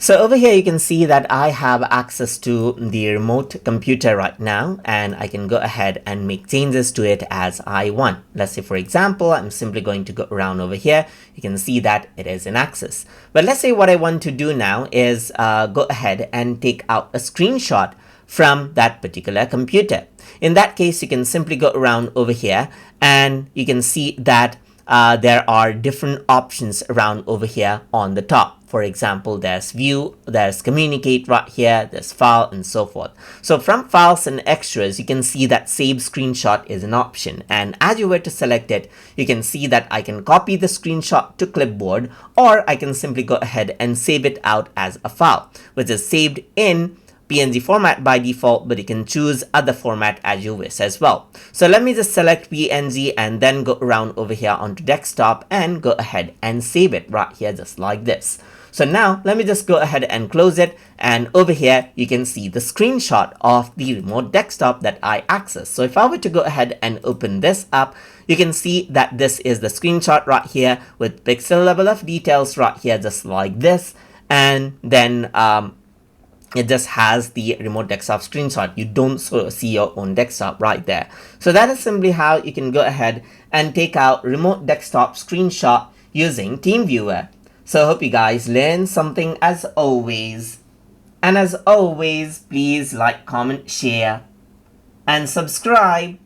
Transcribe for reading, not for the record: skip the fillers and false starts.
So over here, you can see that I have access to the remote computer right now, and I can go ahead and make changes to it as I want. Let's say, for example, I'm simply going to go around over here. You can see that it is in access. But let's say what I want to do now is go ahead and take out a screenshot from that particular computer. In that case, you can simply go around over here and you can see that there are different options around over here on the top. For example, there's view, there's communicate right here, there's file, and so forth. So from files and extras, you can see that save screenshot is an option. And as you were to select it, you can see that I can copy the screenshot to clipboard, or I can simply go ahead and save it out as a file, which is saved in PNG format by default, but you can choose other format as you wish as well. So let me just select PNG and then go around over here onto desktop and go ahead and save it right here just like this. So now let me just go ahead and close it, and over here you can see the screenshot of the remote desktop that I accessed. So if I were to go ahead and open this up, you can see that this is the screenshot right here with pixel level of details right here just like this, and then it just has the remote desktop screenshot. You don't see your own desktop right there. So that is simply how you can go ahead and take out remote desktop screenshot using TeamViewer. So I hope you guys learned something as always. And as always, please like, comment, share, and subscribe.